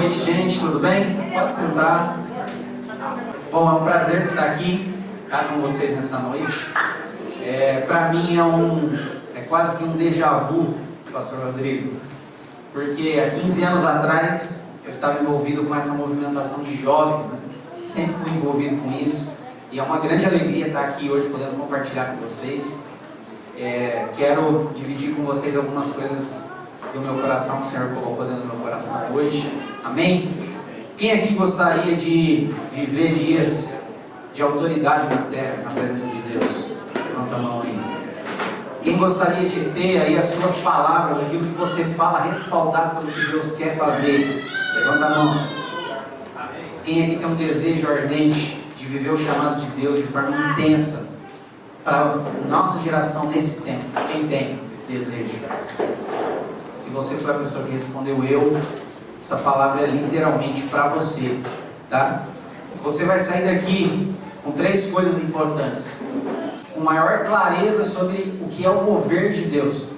noite, gente, tudo bem? Pode sentar. Bom, é um prazer estar aqui com vocês nessa noite. Para mim é quase que um déjà vu, pastor Rodrigo, porque há 15 anos atrás eu estava envolvido com essa movimentação de jovens, né? Sempre fui envolvido com isso, e é uma grande alegria estar aqui hoje podendo compartilhar com vocês. Quero dividir com vocês algumas coisas do meu coração que o Senhor colocou dentro do meu coração hoje. Amém? Quem aqui gostaria de viver dias de autoridade na terra, na presença de Deus? Levanta a mão aí. Quem gostaria de ter aí as suas palavras, aquilo que você fala, respaldado pelo que Deus quer fazer? Levanta a mão. Quem aqui tem um desejo ardente de viver o chamado de Deus de forma intensa para a nossa geração nesse tempo? Quem tem esse desejo? Se você foi a pessoa que respondeu essa palavra é literalmente para você, tá? Você vai sair daqui com 3 coisas importantes: com maior clareza sobre o que é o mover de Deus.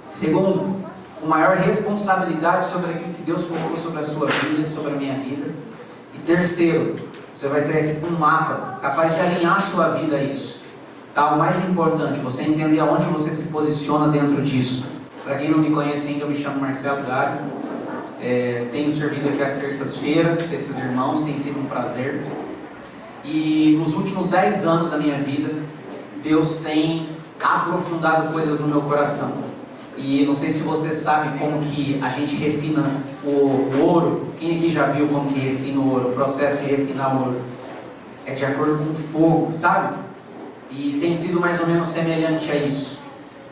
Segundo, com maior responsabilidade sobre aquilo que Deus colocou sobre a sua vida, sobre a minha vida. E terceiro, você vai sair aqui com um mapa capaz de alinhar a sua vida a isso. Tá? O mais importante, você entender aonde você se posiciona dentro disso. Para quem não me conhece ainda, eu me chamo Marcelo Dário. Tenho servido aqui às terças-feiras, esses irmãos, tem sido um prazer. E nos últimos 10 anos da minha vida, Deus tem aprofundado coisas no meu coração. E não sei se você sabe como que a gente refina o ouro. Quem aqui já viu como que refina o ouro? O processo de refinar o ouro é de acordo com o fogo, sabe? E tem sido mais ou menos semelhante a isso.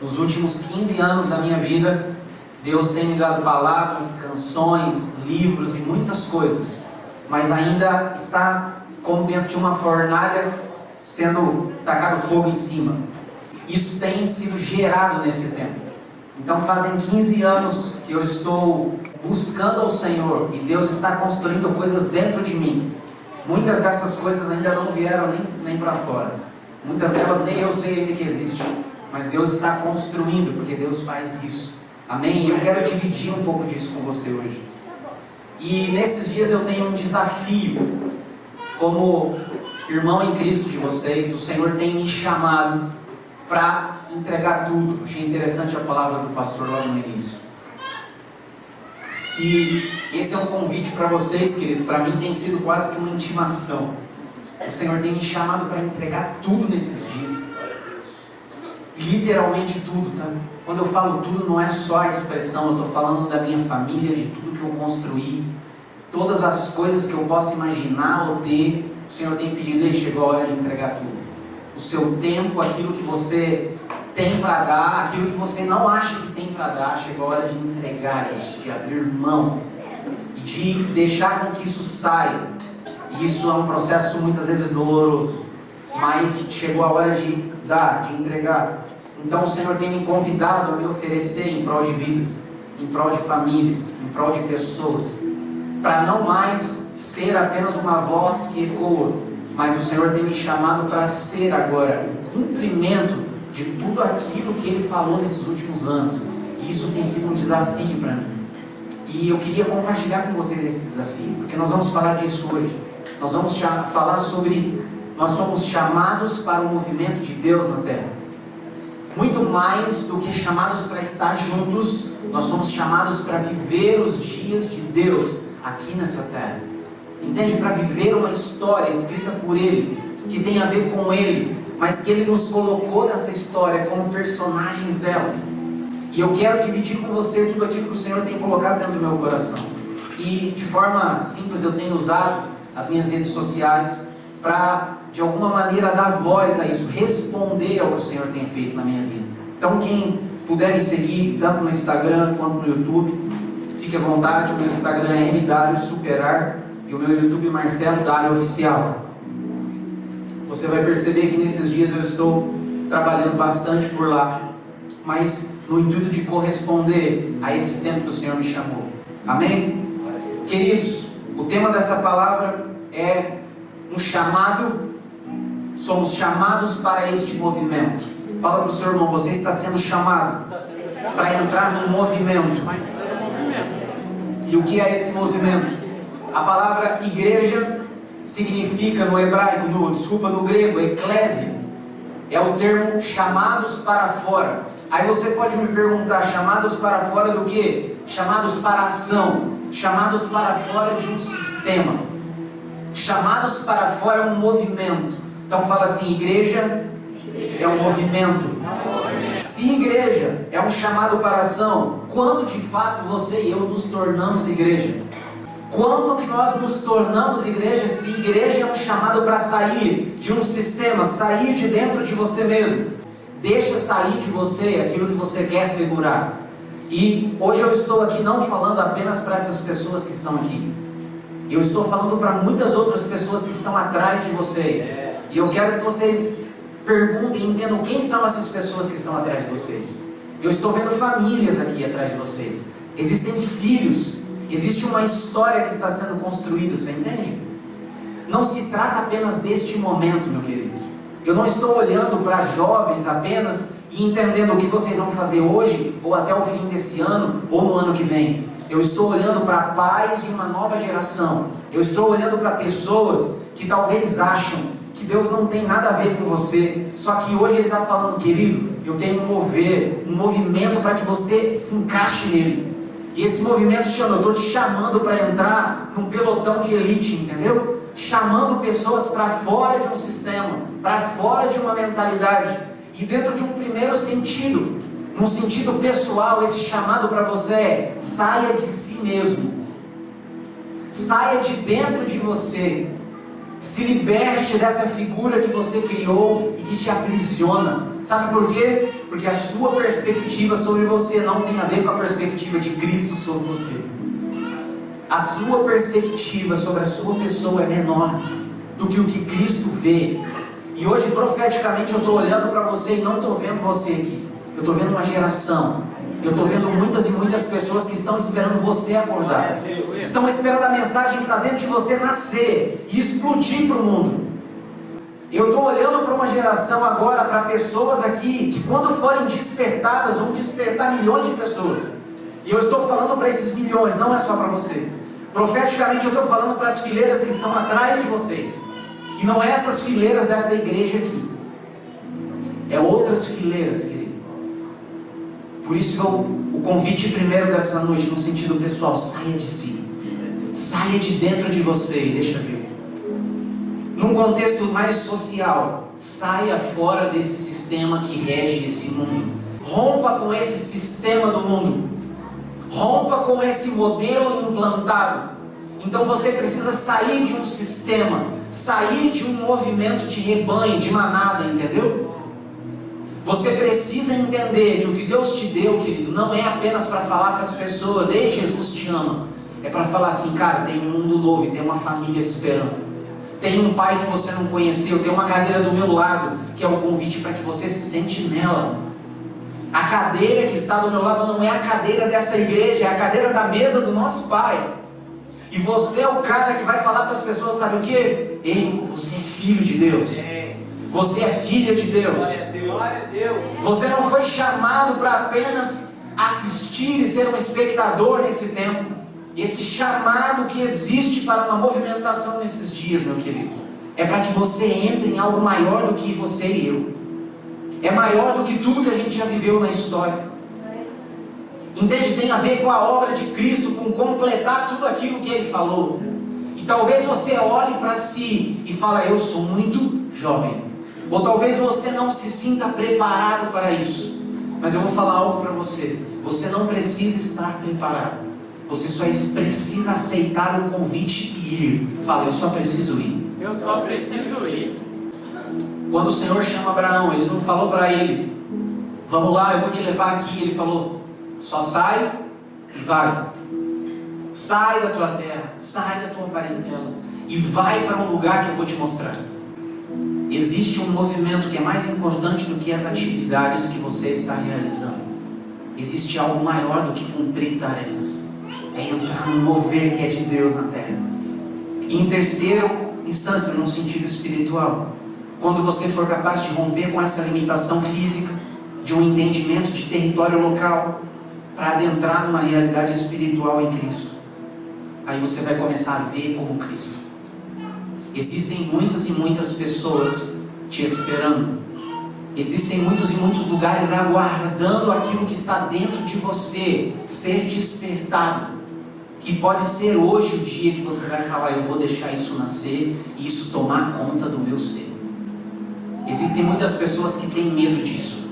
Nos últimos 15 anos da minha vida, Deus tem me dado palavras, canções, livros e muitas coisas, mas ainda está como dentro de uma fornalha sendo tacado fogo em cima. Isso tem sido gerado nesse tempo. Então fazem 15 anos que eu estou buscando ao Senhor e Deus está construindo coisas dentro de mim. Muitas dessas coisas ainda não vieram nem para fora. Muitas delas nem eu sei ainda que existem. Mas Deus está construindo, porque Deus faz isso. Amém? E eu quero dividir um pouco disso com você hoje. E nesses dias eu tenho um desafio. Como irmão em Cristo de vocês, o Senhor tem me chamado para entregar tudo. Achei interessante a palavra do pastor lá no início. Se esse é um convite para vocês, querido, para mim tem sido quase que uma intimação. O Senhor tem me chamado para entregar tudo nesses dias. Literalmente tudo, tá? Quando eu falo tudo, não é só a expressão, eu estou falando da minha família, de tudo que eu construí, todas as coisas que eu posso imaginar ou ter. O Senhor tem pedido, e chegou a hora de entregar tudo. O seu tempo, aquilo que você tem para dar, aquilo que você não acha que tem para dar, chegou a hora de entregar isso, de abrir mão, e de deixar com que isso saia. E isso é um processo muitas vezes doloroso, mas chegou a hora de dar, de entregar. Então o Senhor tem me convidado a me oferecer em prol de vidas, em prol de famílias, em prol de pessoas, para não mais ser apenas uma voz que ecoa, mas o Senhor tem me chamado para ser agora o cumprimento de tudo aquilo que Ele falou nesses últimos anos. E isso tem sido um desafio para mim. E eu queria compartilhar com vocês esse desafio, porque nós vamos falar disso hoje. Nós vamos falar sobre, nós somos chamados para o movimento de Deus na terra. Muito mais do que chamados para estar juntos, nós somos chamados para viver os dias de Deus aqui nessa terra. Entende? Para viver uma história escrita por Ele, que tem a ver com Ele, mas que Ele nos colocou nessa história como personagens dela. E eu quero dividir com você tudo aquilo que o Senhor tem colocado dentro do meu coração. E de forma simples eu tenho usado as minhas redes sociais para, de alguma maneira, dar voz a isso, responder ao que o Senhor tem feito na minha vida. Então quem puder me seguir, tanto no Instagram quanto no YouTube, fique à vontade. O meu Instagram é mdariosuperar e o meu YouTube Marcelo Dário Oficial. Você vai perceber que nesses dias eu estou trabalhando bastante por lá, mas no intuito de corresponder a esse tempo que o Senhor me chamou. Amém? Queridos, o tema dessa palavra é um chamado. Somos chamados para este movimento. Fala para o seu irmão, você está sendo chamado para entrar num movimento. E o que é esse movimento? A palavra igreja significa no hebraico, no grego, eclésia. É o termo chamados para fora. Aí você pode me perguntar, chamados para fora do quê? Chamados para ação. Chamados para fora de um sistema. Chamados para fora é um movimento. Então fala assim, igreja é um movimento. Se igreja é um chamado para ação, quando de fato você e eu nos tornamos igreja? Quando que nós nos tornamos igreja? Se igreja é um chamado para sair de um sistema, sair de dentro de você mesmo. Deixa sair de você aquilo que você quer segurar. E hoje eu estou aqui não falando apenas para essas pessoas que estão aqui. Eu estou falando para muitas outras pessoas que estão atrás de vocês. E eu quero que vocês perguntem e entendam quem são essas pessoas que estão atrás de vocês. Eu estou vendo famílias aqui atrás de vocês. Existem filhos. Existe uma história que está sendo construída, você entende? Não se trata apenas deste momento, meu querido. Eu não estou olhando para jovens apenas e entendendo o que vocês vão fazer hoje, ou até o fim desse ano, ou no ano que vem. Eu estou olhando para pais de uma nova geração. Eu estou olhando para pessoas que talvez acham que Deus não tem nada a ver com você. Só que hoje Ele está falando, querido, eu tenho um movimento para que você se encaixe nele. E esse movimento chama, eu estou te chamando para entrar num pelotão de elite, entendeu? Chamando pessoas para fora de um sistema, para fora de uma mentalidade. E dentro de um primeiro sentido, num sentido pessoal, esse chamado para você é: saia de si mesmo. Saia de dentro de você. Se liberte dessa figura que você criou e que te aprisiona. Sabe por quê? Porque a sua perspectiva sobre você não tem a ver com a perspectiva de Cristo sobre você. A sua perspectiva sobre a sua pessoa é menor do que o que Cristo vê. E hoje, profeticamente, eu estou olhando para você e não estou vendo você aqui. Eu estou vendo uma geração. Eu estou vendo muitas e muitas pessoas que estão esperando você acordar. Estão esperando a mensagem que está dentro de você nascer e explodir para o mundo. Eu estou olhando para uma geração agora, para pessoas aqui, que quando forem despertadas, vão despertar milhões de pessoas. E eu estou falando para esses milhões, não é só para você. Profeticamente eu estou falando para as fileiras que estão atrás de vocês. E não é essas fileiras dessa igreja aqui. É outras fileiras, querido. Por isso o convite primeiro dessa noite, no sentido pessoal, saia de si. Saia de dentro de você e deixa vir. Num contexto mais social, saia fora desse sistema que rege esse mundo. Rompa com esse sistema do mundo. Rompa com esse modelo implantado. Então você precisa sair de um sistema, sair de um movimento de rebanho, de manada, entendeu? Você precisa entender que o que Deus te deu, querido, não é apenas para falar para as pessoas: ei, Jesus te ama. É para falar assim: cara, tem um mundo novo e tem uma família te esperando. Tem um pai que você não conheceu, tem uma cadeira do meu lado, que é o convite para que você se sente nela. A cadeira que está do meu lado não é a cadeira dessa igreja, é a cadeira da mesa do nosso Pai. E você é o cara que vai falar para as pessoas, sabe o quê? Ei, você é filho de Deus. Você é filha de Deus. Você não foi chamado para apenas assistir e ser um espectador nesse tempo. Esse chamado que existe para uma movimentação nesses dias, meu querido, é para que você entre em algo maior do que você e eu. É maior do que tudo que a gente já viveu na história. Entende? Tem a ver com a obra de Cristo, com completar tudo aquilo que Ele falou. E talvez você olhe para si e fale: eu sou muito jovem. Ou talvez você não se sinta preparado para isso. Mas eu vou falar algo para você. Você não precisa estar preparado. Você só precisa aceitar o convite e ir. Fala: eu só preciso ir. Eu só preciso ir. Quando o Senhor chama Abraão, Ele não falou para ele: vamos lá, eu vou te levar aqui. Ele falou: só sai e vai. Sai da tua terra, sai da tua parentela e vai para um lugar que eu vou te mostrar. Existe um movimento que é mais importante do que as atividades que você está realizando. Existe algo maior do que cumprir tarefas. É entrar no mover que é de Deus na terra. E em terceira instância, num sentido espiritual, quando você for capaz de romper com essa limitação física, de um entendimento de território local, para adentrar numa realidade espiritual em Cristo. aí você vai começar a ver como Cristo. Existem muitas e muitas pessoas te esperando. Existem muitos e muitos lugares aguardando aquilo que está dentro de você ser despertado. E pode ser hoje o dia que você vai falar: eu vou deixar isso nascer e isso tomar conta do meu ser. Existem muitas pessoas que têm medo disso,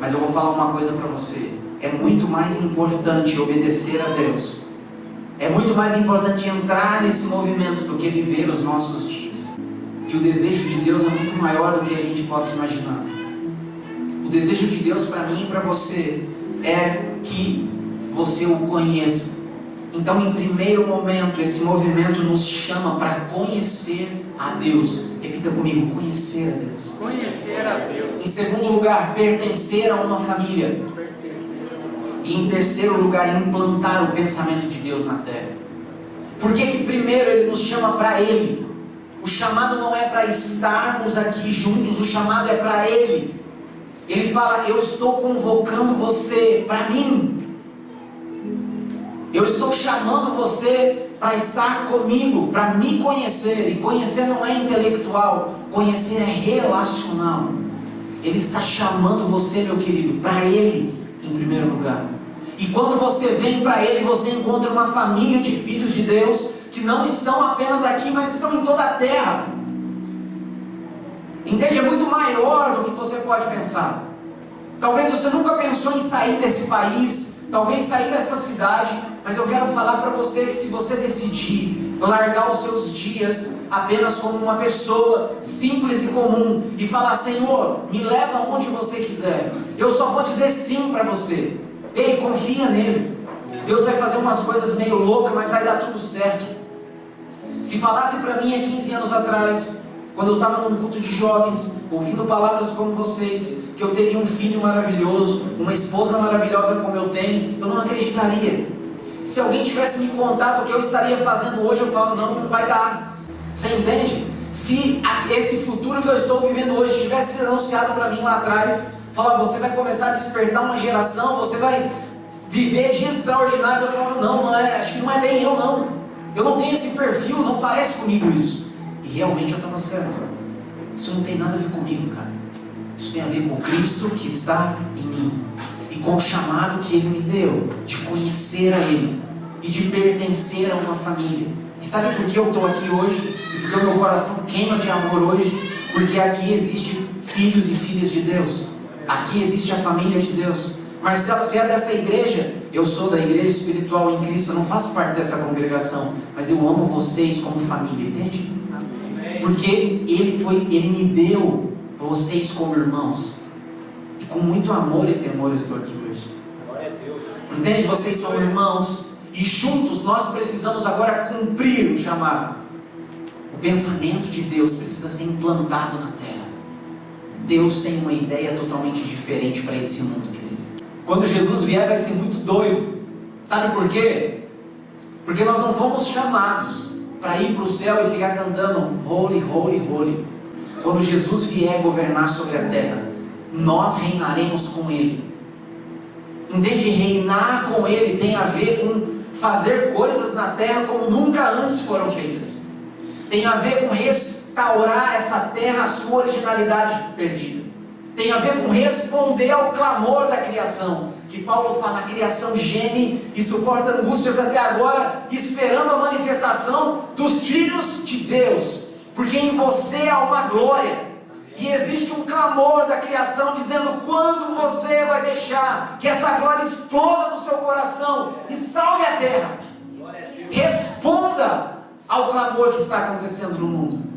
mas eu vou falar uma coisa para você: é muito mais importante obedecer a Deus, é muito mais importante entrar nesse movimento do que viver os nossos dias. E o desejo de Deus é muito maior do que a gente possa imaginar. O desejo de Deus para mim e para você é que você o conheça. Então, em primeiro momento, esse movimento nos chama para conhecer a Deus. Repita comigo: conhecer a Deus. Conhecer a Deus. Em segundo lugar, pertencer a uma família. E em terceiro lugar, implantar o pensamento de Deus na terra. Por que primeiro Ele nos chama para Ele? O chamado não é para estarmos aqui juntos, o chamado é para Ele. Ele fala: eu estou convocando você para mim. Eu estou chamando você para estar comigo, para me conhecer. E conhecer não é intelectual, conhecer é relacional. Ele está chamando você, meu querido, para Ele em primeiro lugar. E quando você vem para Ele, você encontra uma família de filhos de Deus que não estão apenas aqui, mas estão em toda a terra. Entende? É muito maior do que você pode pensar. Talvez você nunca pensou em sair desse país, talvez sair dessa cidade, mas eu quero falar para você que se você decidir largar os seus dias apenas como uma pessoa simples e comum e falar: Senhor, me leva onde você quiser, eu só vou dizer sim para você. Ei, confia nele. Deus vai fazer umas coisas meio loucas, mas vai dar tudo certo. Se falasse para mim há 15 anos atrás, quando eu estava num culto de jovens, ouvindo palavras como vocês, que eu teria um filho maravilhoso, uma esposa maravilhosa como eu tenho, eu não acreditaria. Se alguém tivesse me contado o que eu estaria fazendo hoje, eu falo: não, não vai dar. Você entende? Se esse futuro que eu estou vivendo hoje tivesse sido anunciado para mim lá atrás, falar: você vai começar a despertar uma geração, você vai viver dias extraordinários, eu falo: não é, acho que não é bem eu não. Eu não tenho esse perfil, não parece comigo isso. E realmente eu estava certo. Isso não tem nada a ver comigo, cara. Isso tem a ver com Cristo que está em mim. E com o chamado que Ele me deu de conhecer a Ele e de pertencer a uma família. E sabe por que eu estou aqui hoje? E porque o meu coração queima de amor hoje? Porque aqui existem filhos e filhas de Deus. Aqui existe a família de Deus. Marcelo, você é dessa igreja? Eu sou da igreja espiritual em Cristo. Eu não faço parte dessa congregação, mas eu amo vocês como família, entende? Porque Ele me deu vocês como irmãos. E com muito amor e temor eu estou aqui hoje. Glória a Deus. Entende? Vocês são irmãos. E juntos nós precisamos agora cumprir o chamado. O pensamento de Deus precisa ser implantado na terra. Deus tem uma ideia totalmente diferente para esse mundo, querido. Quando Jesus vier vai ser muito doido. Sabe por quê? Porque nós não fomos chamados para ir para o céu e ficar cantando Holy, Holy, Holy. Quando Jesus vier governar sobre a terra, nós reinaremos com Ele. Entende? Reinar com Ele tem a ver com fazer coisas na terra como nunca antes foram feitas. Tem a ver com restaurar essa terra à sua originalidade perdida. Tem a ver com responder ao clamor da criação. Que Paulo fala: a criação geme e suporta angústias até agora, esperando a manifestação dos filhos de Deus. Porque em você há uma glória. E existe um clamor da criação dizendo: quando você vai deixar que essa glória exploda no seu coração e salve a terra? Responda ao clamor que está acontecendo no mundo.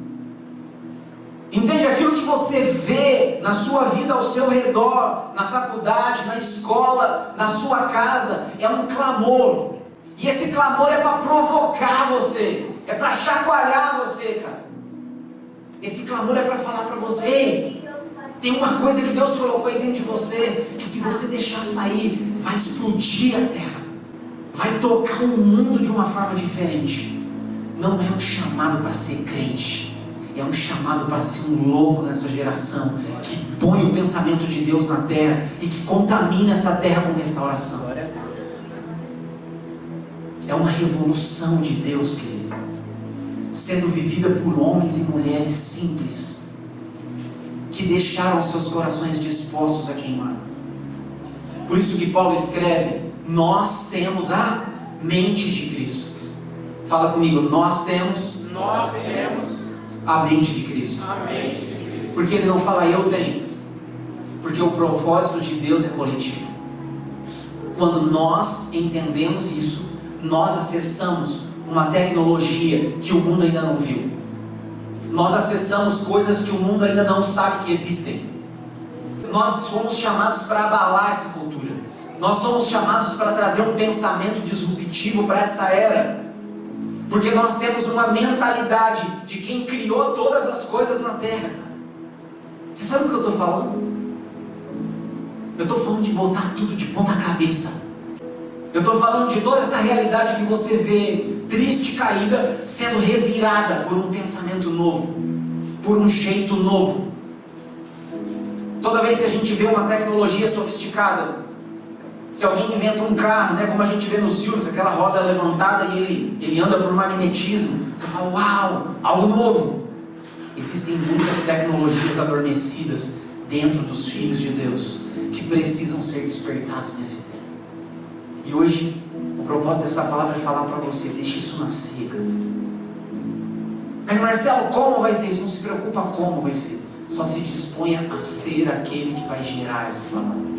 Entende? Aquilo que você vê na sua vida ao seu redor, na faculdade, na escola, na sua casa, é um clamor. E esse clamor é para provocar você, é para chacoalhar você, cara. Esse clamor é para falar para você: ei, tem uma coisa que Deus colocou aí dentro de você, que se você deixar sair, vai explodir a terra, vai tocar o mundo de uma forma diferente. Não é um chamado para ser crente, é um chamado para ser um louco nessa geração, que põe o pensamento de Deus na terra e que contamina essa terra com restauração. é uma revolução de Deus, querido, sendo vivida por homens e mulheres simples, que deixaram seus corações dispostos a queimar. Por isso que Paulo escreve: nós temos a mente de Cristo. Fala comigo: nós temos a mente de Cristo. Porque ele não fala eu tenho, porque o propósito de Deus é coletivo. Quando nós entendemos isso, nós acessamos uma tecnologia que o mundo ainda não viu. Nós acessamos coisas que o mundo ainda não sabe que existem. Nós fomos chamados para abalar essa cultura. Nós somos chamados para trazer um pensamento disruptivo para essa era. Porque nós temos uma mentalidade de quem criou todas as coisas na Terra. Você sabe o que eu estou falando? Eu estou falando de botar tudo de ponta cabeça. Eu estou falando de toda essa realidade que você vê triste, caída, sendo revirada por um pensamento novo, por um jeito novo. Toda vez que a gente vê uma tecnologia sofisticada, se alguém inventa um carro, né, como a gente vê nos filmes, aquela roda levantada e ele anda por magnetismo, você fala: uau, algo novo. Existem muitas tecnologias adormecidas dentro dos filhos de Deus que precisam ser despertados nesse tempo. E hoje o propósito dessa palavra é falar para você: deixa isso nascer, cara. Mas Marcelo, como vai ser isso? Não se preocupa como vai ser, só se disponha a ser aquele que vai gerar essa palavra.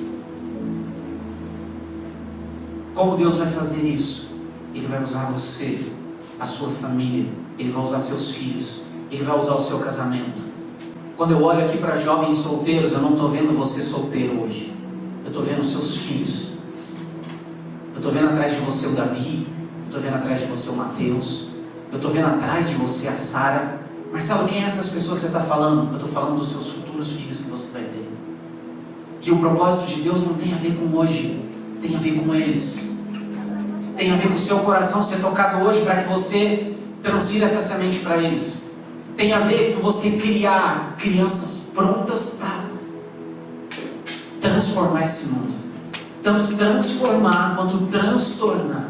Como Deus vai fazer isso? Ele vai usar você, a sua família, Ele vai usar seus filhos, Ele vai usar o seu casamento. Quando eu olho aqui para jovens solteiros, eu não estou vendo você solteiro hoje, eu estou vendo os seus filhos. Eu estou vendo atrás de você o Davi, eu estou vendo atrás de você o Mateus, eu estou vendo atrás de você a Sara. Marcelo, quem é essas pessoas que você está falando? Eu estou falando dos seus futuros filhos que você vai ter. E o propósito de Deus não tem a ver com hoje, tem a ver com eles. Tem a ver com o seu coração ser tocado hoje para que você transfira essa semente para eles. Tem a ver com você criar crianças prontas para transformar esse mundo. Tanto transformar quanto transtornar.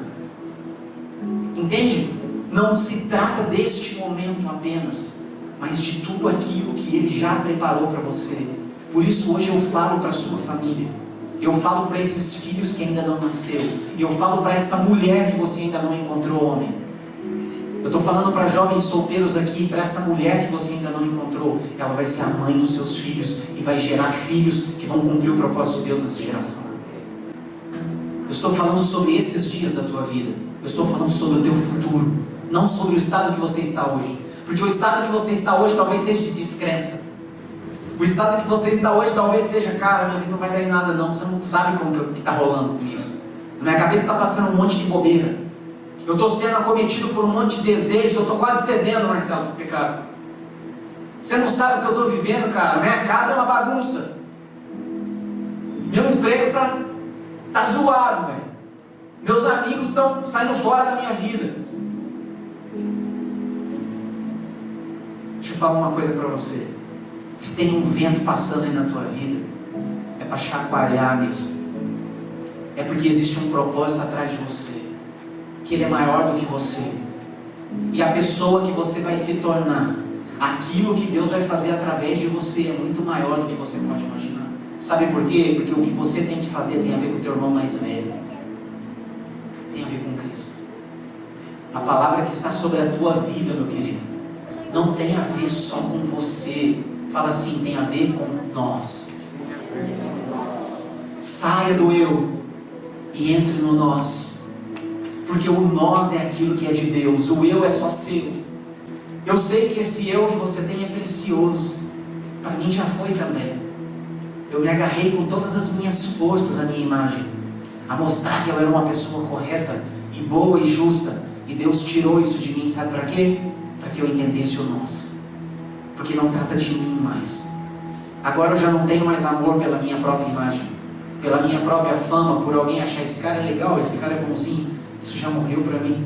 Entende? Não se trata deste momento apenas, mas de tudo aquilo que Ele já preparou para você. Por isso hoje eu falo para a sua família. Eu falo para esses filhos que ainda não nasceram. E eu falo para essa mulher que você ainda não encontrou homem. Eu estou falando para jovens solteiros aqui, para essa mulher que você ainda não encontrou. Ela vai ser a mãe dos seus filhos e vai gerar filhos que vão cumprir o propósito de Deus nessa geração. Eu estou falando sobre esses dias da tua vida. Eu estou falando sobre o teu futuro, não sobre o estado que você está hoje. Porque o estado que você está hoje talvez seja de descrença. O estado que você está hoje talvez seja: cara, minha vida não vai dar em nada não, você não sabe como que está rolando comigo. Na minha cabeça está passando um monte de bobeira. Eu estou sendo acometido por um monte de desejos, eu estou quase cedendo, Marcelo, para o pecado. Você não sabe o que eu estou vivendo, cara. Minha casa é uma bagunça. Meu emprego está zoado, velho. Meus amigos estão saindo fora da minha vida. Deixa eu falar uma coisa para você. Se tem um vento passando aí na tua vida, é para chacoalhar mesmo. É porque existe um propósito atrás de você, que ele é maior do que você. E a pessoa que você vai se tornar, aquilo que Deus vai fazer através de você é muito maior do que você pode imaginar. Sabe por quê? Porque o que você tem que fazer tem a ver com o teu irmão mais velho. Tem a ver com Cristo. A palavra que está sobre a tua vida, meu querido, não tem a ver só com você. Fala assim: tem a ver com nós. Saia do eu e entre no nós. Porque o nós é aquilo que é de Deus. O eu é só seu. Eu sei que esse eu que você tem é precioso. Para mim já foi também. Eu me agarrei com todas as minhas forças à minha imagem, a mostrar que eu era uma pessoa correta e boa e justa. E Deus tirou isso de mim, sabe para quê? Para que eu entendesse o nós. Porque não trata de mim mais. Agora eu já não tenho mais amor pela minha própria imagem, pela minha própria fama, por alguém achar: esse cara é legal, esse cara é bonzinho. Isso já morreu para mim.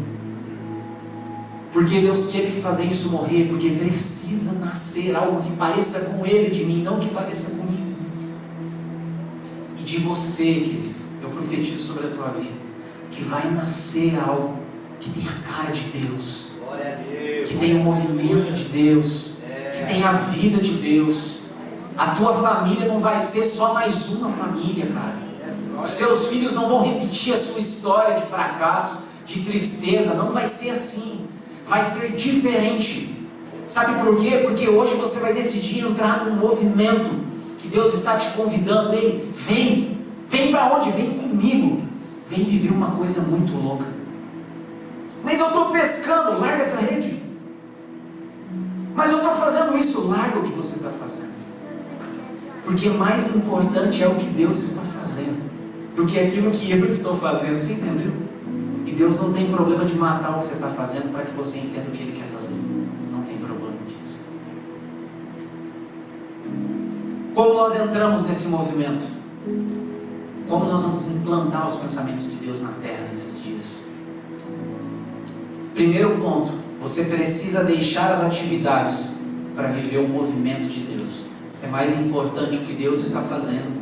Porque Deus teve que fazer isso morrer, porque precisa nascer algo que pareça com Ele de mim, não que pareça comigo. E de você, querido, eu profetizo sobre a tua vida, que vai nascer algo que tem a cara de Deus, Glória a Deus. que tem o movimento de Deus, que tem a vida de Deus. A tua família não vai ser só mais uma família, cara. Os seus filhos não vão repetir a sua história de fracasso, de tristeza. Não vai ser assim. Vai ser diferente. Sabe por quê? Porque hoje você vai decidir entrar num movimento que Deus está te convidando. Ei, vem. Vem para onde? Vem comigo. Vem viver uma coisa muito louca. Mas eu estou pescando. Larga essa rede. Mas eu estou fazendo isso. Larga o que você está fazendo. Porque mais importante é o que Deus está fazendo do que aquilo que eu estou fazendo. Você entendeu? E Deus não tem problema de matar o que você está fazendo para que você entenda o que Ele quer fazer. Não tem problema disso. Como nós entramos nesse movimento? Como nós vamos implantar os pensamentos de Deus na terra nesses dias? Primeiro ponto, você precisa deixar as atividades para viver o movimento de Deus. É mais importante o que Deus está fazendo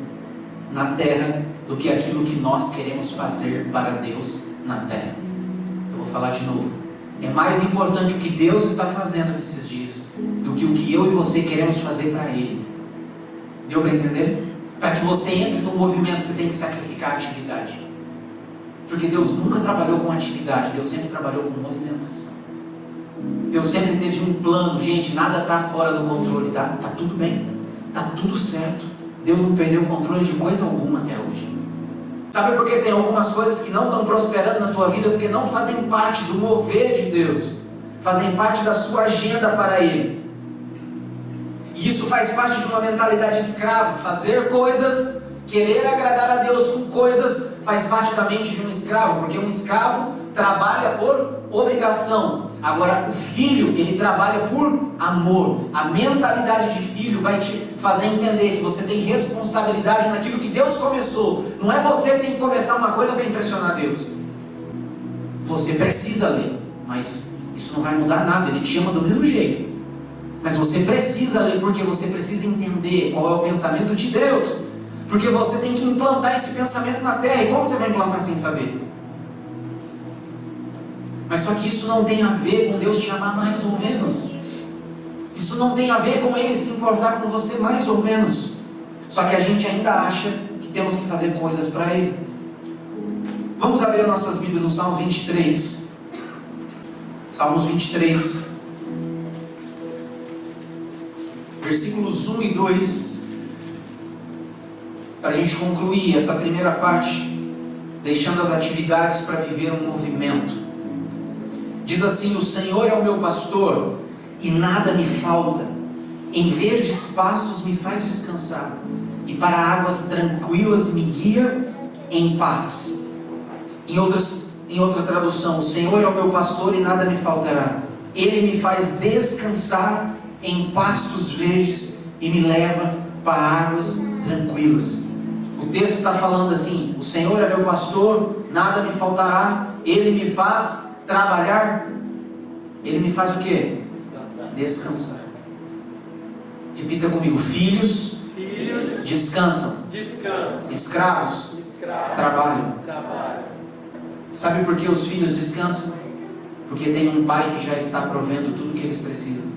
na terra do que aquilo que nós queremos fazer para Deus na terra. Eu vou falar de novo. É mais importante o que Deus está fazendo nesses dias do que o que eu e você queremos fazer para Ele. Deu para entender? Para que você entre no movimento, você tem que sacrificar a atividade. Porque Deus nunca trabalhou com atividade, Deus sempre trabalhou com movimentação. Deus sempre teve um plano. Gente, nada está fora do controle, tá? Tá tudo bem, tá tudo certo. Deus não perdeu o controle de coisa alguma até hoje. Sabe por que tem algumas coisas que não estão prosperando na tua vida? Porque não fazem parte do mover de Deus, fazem parte da sua agenda para Ele. E isso faz parte de uma mentalidade escrava. Fazer coisas, querer agradar a Deus com coisas, faz parte da mente de um escravo. Porque um escravo trabalha por obrigação. Agora o filho, ele trabalha por amor. A mentalidade de filho vai te fazer entender que você tem responsabilidade naquilo que Deus começou. Não é você que tem que começar uma coisa para impressionar Deus. Você precisa ler, mas isso não vai mudar nada. Ele te ama do mesmo jeito. Mas você precisa ler porque você precisa entender qual é o pensamento de Deus. Porque você tem que implantar esse pensamento na terra. E como você vai implantar sem saber? Mas só que isso não tem a ver com Deus te amar mais ou menos. Isso não tem a ver com Ele se importar com você mais ou menos. Só que a gente ainda acha que temos que fazer coisas para Ele. Vamos abrir nossas Bíblias no Salmo 23. Salmos 23. Versículos 1 e 2. Para a gente concluir essa primeira parte. Deixando as atividades para viver um movimento. Diz assim: o Senhor é o meu pastor e nada me falta. Em verdes pastos me faz descansar, e para águas tranquilas me guia em paz. Em outra tradução: o Senhor é o meu pastor e nada me faltará. Ele me faz descansar em pastos verdes e me leva para águas tranquilas. O texto está falando assim: o Senhor é meu pastor, nada me faltará. Ele me faz trabalhar. Ele me faz o quê? Descansar. Repita comigo: filhos descansam. Escravos trabalham. Sabe por que os filhos descansam? Porque tem um pai que já está provendo tudo o que eles precisam.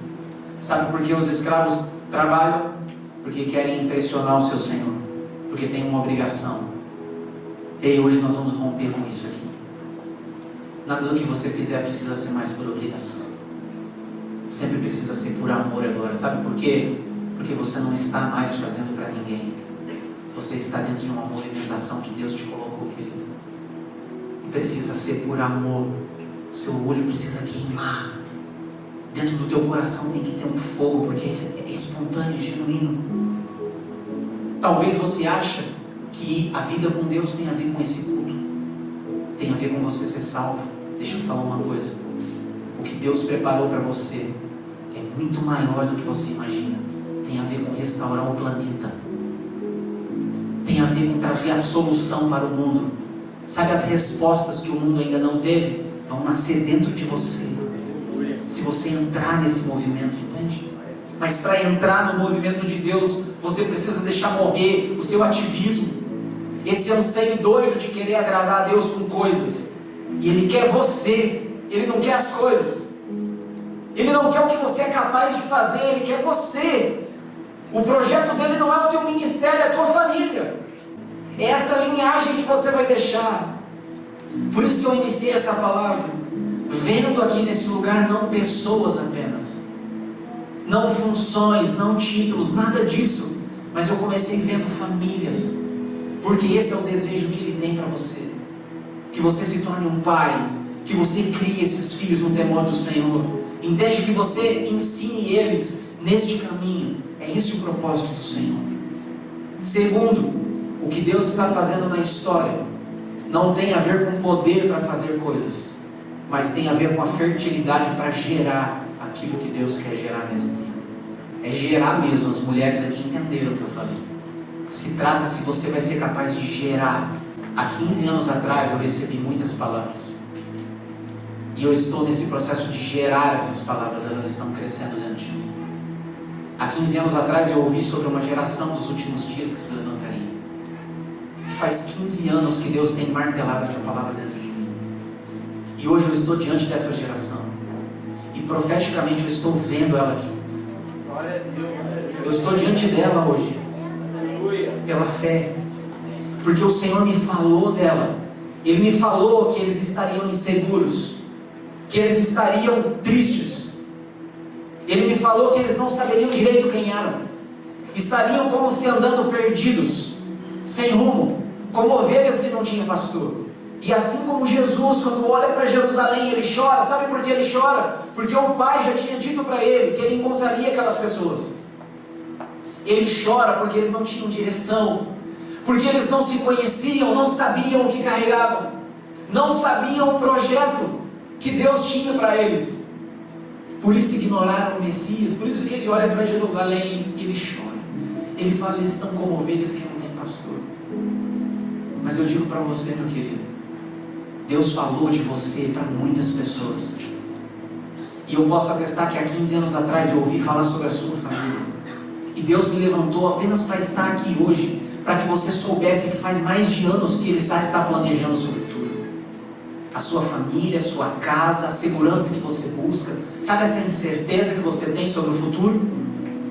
Sabe por que os escravos trabalham? Porque querem impressionar o seu Senhor. Porque tem uma obrigação. E hoje nós vamos romper com isso aqui. Nada do que você fizer precisa ser mais por obrigação. Sempre precisa ser por amor agora. Sabe por quê? Porque você não está mais fazendo para ninguém. Você está dentro de uma movimentação que Deus te colocou, querido. E precisa ser por amor. O seu olho precisa queimar. Dentro do teu coração tem que ter um fogo, porque é espontâneo, é genuíno. Talvez você ache que a vida com Deus tem a ver com esse culto. Tem a ver com você ser salvo. Deixa eu falar uma coisa. O que Deus preparou para você é muito maior do que você imagina. Tem a ver com restaurar o planeta. Tem a ver com trazer a solução para o mundo. Sabe, as respostas que o mundo ainda não teve vão nascer dentro de você. Se você entrar nesse movimento, entende? Mas para entrar no movimento de Deus, você precisa deixar morrer o seu ativismo. Esse anseio doido de querer agradar a Deus com coisas. E Ele quer você Ele não quer as coisas. Ele não quer o que você é capaz de fazer, Ele quer você. O projeto dele não é o teu ministério, é a tua família. É essa linhagem que você vai deixar. Por isso que eu iniciei essa palavra, vendo aqui nesse lugar não pessoas apenas, não funções, não títulos, nada disso, mas eu comecei vendo famílias, porque esse é o desejo que Ele tem para você, que você se torne um pai, que você crie esses filhos no temor do Senhor, entende, que você ensine eles neste caminho. É esse o propósito do Senhor. Segundo, o que Deus está fazendo na história não tem a ver com poder para fazer coisas, mas tem a ver com a fertilidade para gerar aquilo que Deus quer gerar nesse tempo. É gerar mesmo. As mulheres aqui entenderam o que eu falei. Se trata se você vai ser capaz de gerar. Há 15 anos atrás eu recebi muitas palavras, e eu estou nesse processo de gerar essas palavras. Elas estão crescendo dentro de mim. Há 15 anos atrás eu ouvi sobre uma geração dos últimos dias que se levantaria. E faz 15 anos que Deus tem martelado essa palavra dentro de mim. E hoje eu estou diante dessa geração. E profeticamente eu estou vendo ela aqui. Eu estou diante dela hoje. Pela fé. Porque o Senhor me falou dela. Ele me falou que eles estariam inseguros, que eles estariam tristes. Ele me falou que eles não saberiam direito quem eram. Estariam como se andando perdidos, sem rumo, como ovelhas que não tinham pastor. E assim como Jesus, quando olha para Jerusalém, ele chora. Sabe por que ele chora? Porque o Pai já tinha dito para ele que ele encontraria aquelas pessoas. Ele chora porque eles não tinham direção, porque eles não se conheciam, não sabiam o que carregavam, não sabiam o projeto que Deus tinha para eles. Por isso ignoraram o Messias. Por isso que ele olha para Jerusalém e ele chora. Ele fala: eles estão como ovelhas que não têm pastor. Mas eu digo para você, meu querido, Deus falou de você para muitas pessoas. E eu posso atestar que há 15 anos atrás eu ouvi falar sobre a sua família. E Deus me levantou apenas para estar aqui hoje, para que você soubesse que faz mais de anos que Ele já está planejando o seu futuro. A sua família, a sua casa, a segurança que você busca. Sabe essa incerteza que você tem sobre o futuro?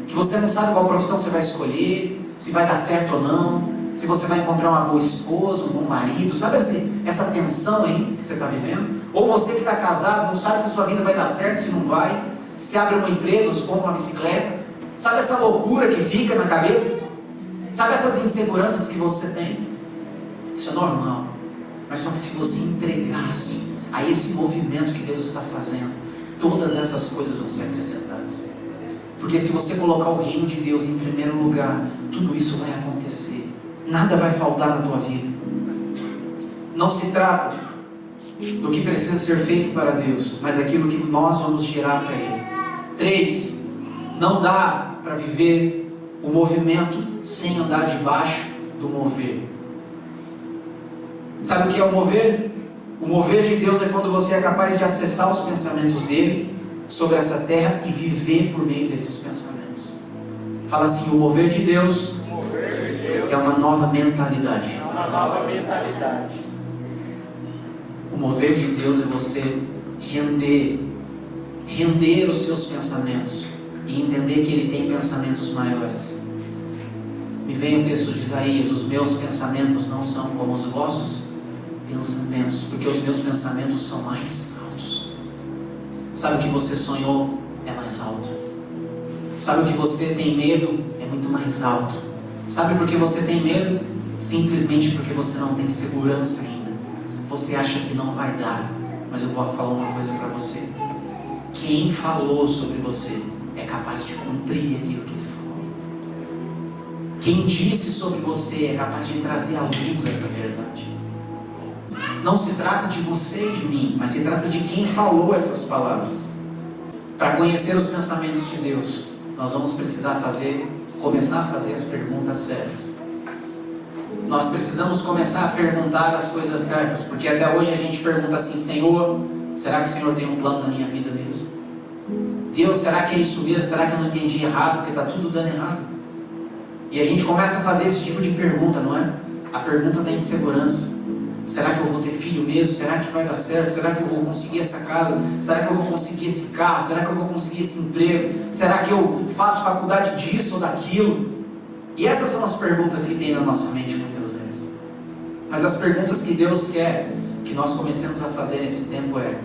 Que você não sabe qual profissão você vai escolher, se vai dar certo ou não, se você vai encontrar uma boa esposa, um bom marido. Sabe essa tensão aí que você está vivendo? Ou você que está casado, não sabe se a sua vida vai dar certo, se não vai, se abre uma empresa ou se compra uma bicicleta. Sabe essa loucura que fica na cabeça? Sabe essas inseguranças que você tem? Isso é normal. Mas só que se você entregasse a esse movimento que Deus está fazendo, todas essas coisas vão ser acrescentadas. Porque se você colocar o reino de Deus em primeiro lugar, tudo isso vai acontecer. Nada vai faltar na tua vida. Não se trata do que precisa ser feito para Deus, mas aquilo que nós vamos gerar para Ele. 3. Não dá para viver o movimento sem andar debaixo do mover. Sabe o que é o mover? O mover de Deus é quando você é capaz de acessar os pensamentos dele sobre essa terra e viver por meio desses pensamentos. Fala assim: o mover de Deus é uma nova mentalidade. O mover de Deus é você render os seus pensamentos e entender que Ele tem pensamentos maiores. Me vem o texto de Isaías: os meus pensamentos não são como os vossos pensamentos, porque os meus pensamentos são mais altos. Sabe o que você sonhou? É mais alto. Sabe o que você tem medo? É muito mais alto. Sabe por que você tem medo? Simplesmente porque você não tem segurança ainda. Você acha que não vai dar. Mas eu vou falar uma coisa para você: quem falou sobre você é capaz de cumprir aquilo que Ele falou. Quem disse sobre você é capaz de trazer à luz essa verdade. Não se trata de você e de mim, mas se trata de quem falou essas palavras. Para conhecer os pensamentos de Deus, nós vamos precisar começar a fazer as perguntas certas. Nós precisamos começar a perguntar as coisas certas, porque até hoje a gente pergunta assim: Senhor, será que o Senhor tem um plano na minha vida mesmo? Deus, será que é isso mesmo? Será que eu não entendi errado? Porque está tudo dando errado. E a gente começa a fazer esse tipo de pergunta, não é? A pergunta da insegurança. Será que eu vou ter filho mesmo? Será que vai dar certo? Será que eu vou conseguir essa casa? Será que eu vou conseguir esse carro? Será que eu vou conseguir esse emprego? Será que eu faço faculdade disso ou daquilo? E essas são as perguntas que tem na nossa mente muitas vezes. Mas as perguntas que Deus quer que nós comecemos a fazer nesse tempo é: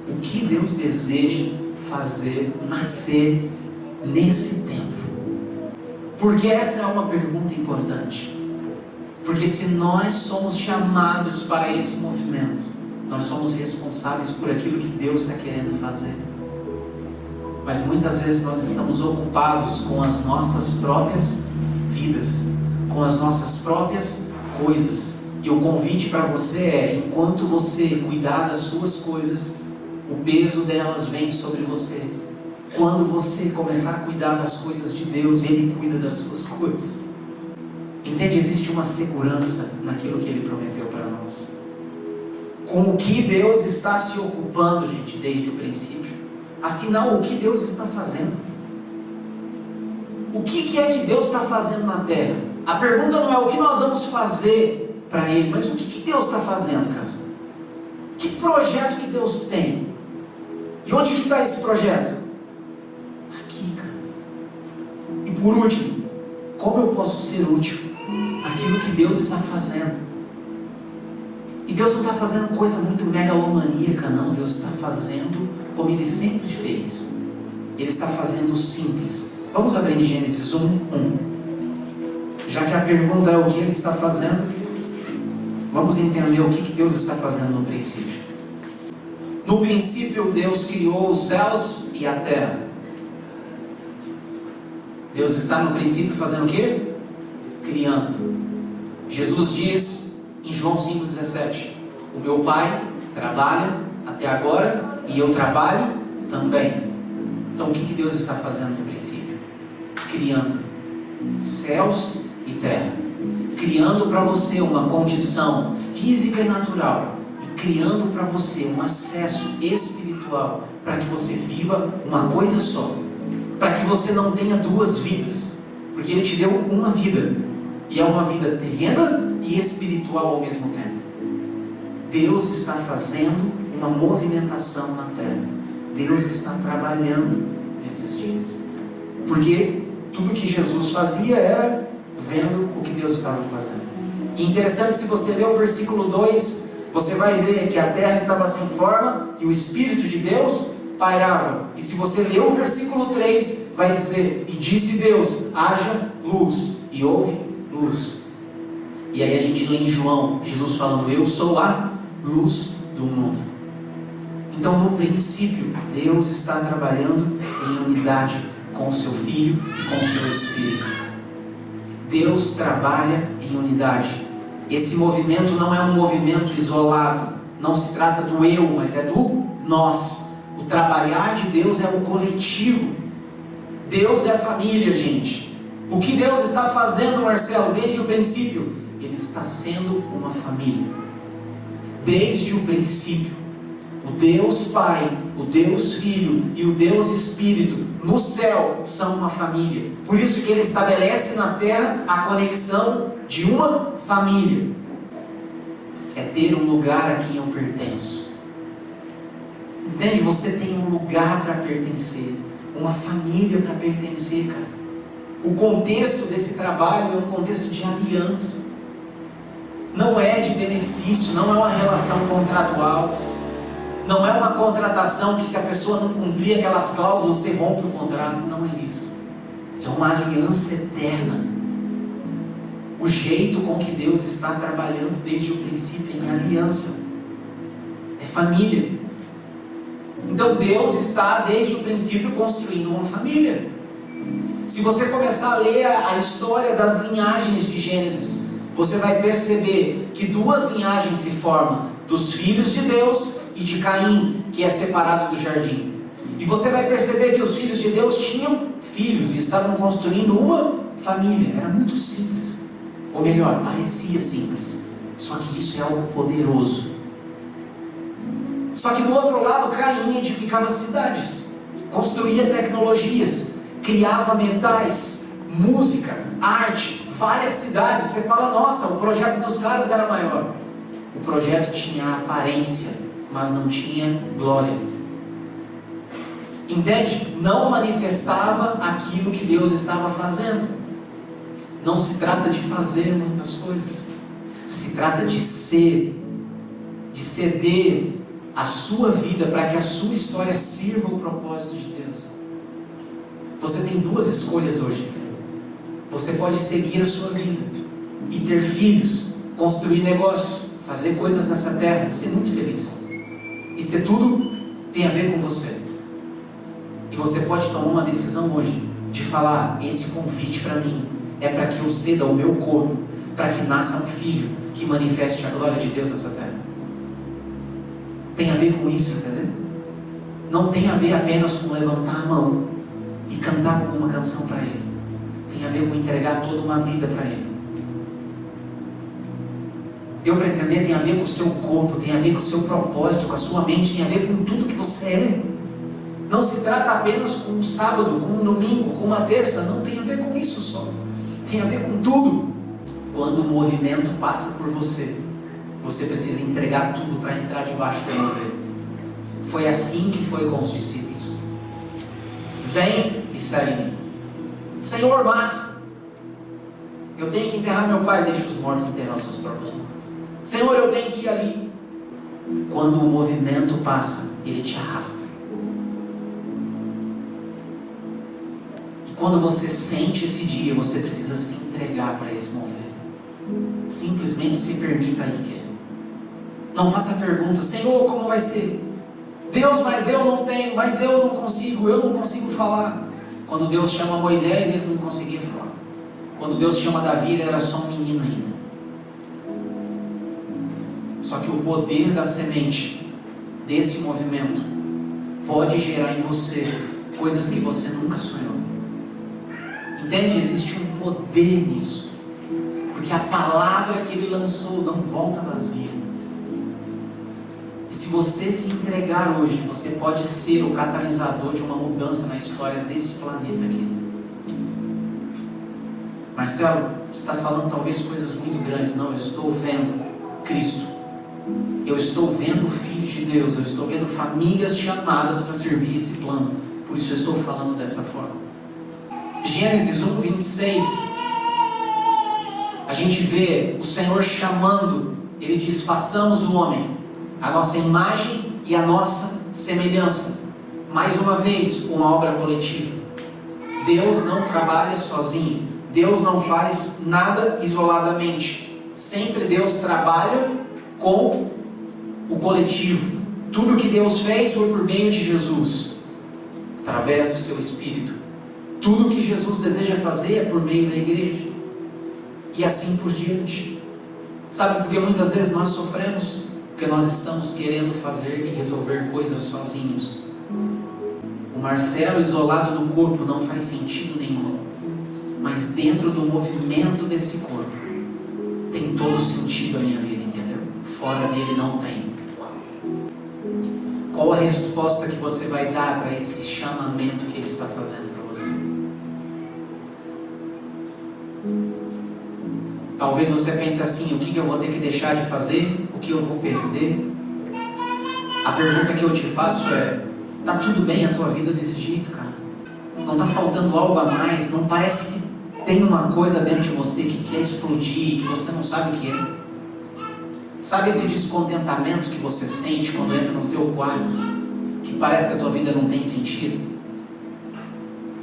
o que Deus deseja fazer nascer nesse tempo? Porque essa é uma pergunta importante. Porque se nós somos chamados para esse movimento, nós somos responsáveis por aquilo que Deus está querendo fazer. Mas muitas vezes nós estamos ocupados com as nossas próprias vidas, com as nossas próprias coisas. E o convite para você é: enquanto você cuidar das suas coisas, o peso delas vem sobre você. Quando você começar a cuidar das coisas de Deus, Ele cuida das suas coisas. Entende? Existe uma segurança naquilo que Ele prometeu para nós. Com o que Deus está se ocupando, gente, desde o princípio. Afinal, o que Deus está fazendo? O que é que Deus está fazendo na terra? A pergunta não é o que nós vamos fazer para Ele, mas o que Deus está fazendo, cara? Que projeto que Deus tem? E onde que está esse projeto? Aqui, cara. E por último, como eu posso ser útil naquilo que Deus está fazendo? E Deus não está fazendo coisa muito megalomaníaca, não. Deus está fazendo como Ele sempre fez. Ele está fazendo o simples. Vamos abrir em Gênesis 1:1. Já que a pergunta é o que Ele está fazendo, vamos entender o que Deus está fazendo no princípio. No princípio, Deus criou os céus e a terra. Deus está no princípio fazendo o quê? Criando. Jesus diz em João 5,17: o meu Pai trabalha até agora e eu trabalho também. Então o que Deus está fazendo no princípio? Criando céus e terra. Criando para você uma condição física e natural. E criando para você um acesso espiritual para que você viva uma coisa só. Para que você não tenha duas vidas. Porque Ele te deu uma vida. E é uma vida terrena e espiritual ao mesmo tempo. Deus está fazendo uma movimentação na terra. Deus está trabalhando nesses dias. Porque tudo que Jesus fazia era vendo o que Deus estava fazendo. E interessante, se você ler o versículo 2, você vai ver que a terra estava sem forma e o Espírito de Deus pairava. E se você ler o versículo 3, vai dizer: e disse Deus, haja luz, e houve luz. E aí a gente lê em João, Jesus falando: eu sou a luz do mundo. Então no princípio, Deus está trabalhando em unidade com o seu Filho e com o seu Espírito. Deus trabalha em unidade. Esse movimento não é um movimento isolado. Não se trata do eu, mas é do nós. O trabalhar de Deus é o coletivo. Deus é a família, gente. O que Deus está fazendo, Marcelo, desde o princípio? Ele está sendo uma família. Desde o princípio. O Deus Pai, o Deus Filho e o Deus Espírito no céu são uma família. Por isso que Ele estabelece na terra a conexão de uma família. É ter um lugar a quem eu pertenço. Entende? Você tem um lugar para pertencer, uma família para pertencer, cara. O contexto desse trabalho é um contexto de aliança. Não é de benefício, não é uma relação contratual. Não é uma contratação que, se a pessoa não cumprir aquelas cláusulas, você rompe o contrato. Não é isso. É uma aliança eterna. O jeito com que Deus está trabalhando desde o princípio é em aliança. É família. Então Deus está desde o princípio construindo uma família. Se você começar a ler a história das linhagens de Gênesis, você vai perceber que duas linhagens se formam: dos filhos de Deus e de Caim, que é separado do jardim. E você vai perceber que os filhos de Deus tinham filhos e estavam construindo uma família. Era muito simples. Ou melhor, parecia simples. Só que isso é algo poderoso. Só que do outro lado, Caim edificava cidades, construía tecnologias, criava metais, música, arte, várias cidades. Você fala: nossa, o projeto dos caras era maior. O projeto tinha aparência, mas não tinha glória. Entende? Não manifestava aquilo que Deus estava fazendo. Não se trata de fazer muitas coisas. Se trata de ser, de ceder a sua vida para que a sua história sirva o propósito de Deus. Você tem duas escolhas hoje. Você pode seguir a sua vida e ter filhos, construir negócios, fazer coisas nessa terra, ser muito feliz. Isso tudo tem a ver com você. E você pode tomar uma decisão hoje de falar: esse convite para mim é para que eu ceda o meu corpo, para que nasça um filho que manifeste a glória de Deus nessa terra. Tem a ver com isso, entendeu? Não tem a ver apenas com levantar a mão e cantar alguma canção para Ele. Tem a ver com entregar toda uma vida para Ele. Deu para entender? Tem a ver com o seu corpo, tem a ver com o seu propósito, com a sua mente, tem a ver com tudo que você é. Não se trata apenas com um sábado, com um domingo, com uma terça. Não tem a ver com isso só. Tem a ver com tudo. Quando o movimento passa por você, você precisa entregar tudo para entrar debaixo do mover. Foi assim que foi com os discípulos. Vem e segue-me. Senhor, mas eu tenho que enterrar meu pai. Deixa os mortos enterrar os seus próprios mortos. Senhor, eu tenho que ir ali. Quando o movimento passa, ele te arrasta. E quando você sente esse dia, você precisa se entregar para esse mover. Simplesmente se permita ir, querido. Não faça perguntas: Senhor, como vai ser? Deus, mas eu não tenho, mas eu não consigo falar. Quando Deus chama Moisés, ele não conseguia falar. Quando Deus chama Davi, ele era só um menino ainda. Só que o poder da semente, desse movimento, pode gerar em você coisas que você nunca sonhou. Entende? Existe um poder nisso. Porque a palavra que ele lançou não volta vazia. E se você se entregar hoje, você pode ser o catalisador de uma mudança na história desse planeta aqui. Marcelo, você está falando talvez coisas muito grandes. Não, eu estou vendo Cristo. Eu estou vendo o Filho de Deus. Eu estou vendo famílias chamadas para servir esse plano. Por isso eu estou falando dessa forma. Gênesis 1, 26. A gente vê o Senhor chamando. Ele diz: façamos o homem a nossa imagem e a nossa semelhança. Mais uma vez, uma obra coletiva. Deus não trabalha sozinho. Deus não faz nada isoladamente. Sempre Deus trabalha com o coletivo. Tudo que Deus fez foi por meio de Jesus, através do seu Espírito. Tudo que Jesus deseja fazer é por meio da igreja. E assim por diante. Sabe por que muitas vezes nós sofremos? Porque nós estamos querendo fazer e resolver coisas sozinhos. O Marcelo isolado do corpo não faz sentido nenhum. Mas dentro do movimento desse corpo, tem todo sentido a minha vida, entendeu? Fora dele não tem. Qual a resposta que você vai dar para esse chamamento que ele está fazendo para você? Talvez você pense assim: o que eu vou ter que deixar de fazer? O que eu vou perder? A pergunta que eu te faço é: está tudo bem a tua vida desse jeito, cara? Não está faltando algo a mais? Não parece que tem uma coisa dentro de você que quer explodir, que você não sabe o que é? Sabe esse descontentamento que você sente quando entra no teu quarto? Que parece que a tua vida não tem sentido?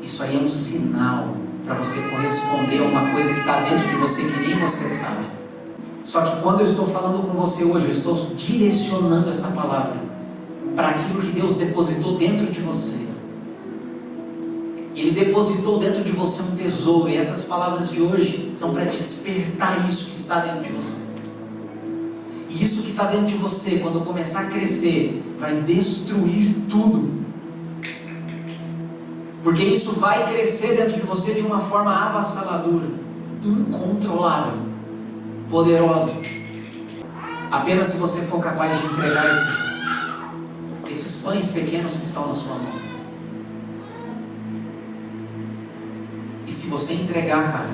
Isso aí é um sinal para você corresponder a uma coisa que está dentro de você que nem você sabe. Só que quando eu estou falando com você hoje, eu estou direcionando essa palavra para aquilo que Deus depositou dentro de você. Ele depositou dentro de você um tesouro, e essas palavras de hoje são para despertar isso que está dentro de você. E isso que está dentro de você, quando começar a crescer, vai destruir tudo. Porque isso vai crescer dentro de você de uma forma avassaladora, incontrolável, poderosa. Apenas se você for capaz de entregar esses pães pequenos que estão na sua mão. E se você entregar, cara,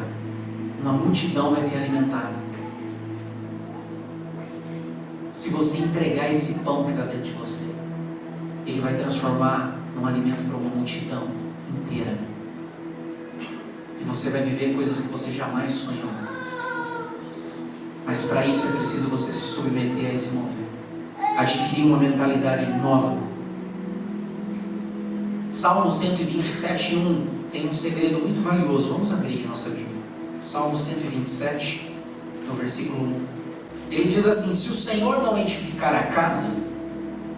uma multidão vai ser alimentada. se você entregar esse pão que está dentro de você, ele vai transformar num alimento para uma multidão inteira. E você vai viver coisas que você jamais sonhou. Mas para isso é preciso você se submeter a esse mover, adquirir uma mentalidade nova. Salmo 127:1 tem um segredo muito valioso. Vamos abrir nossa Bíblia. Salmo 127, no versículo 1. Ele diz assim: se o Senhor não edificar a casa,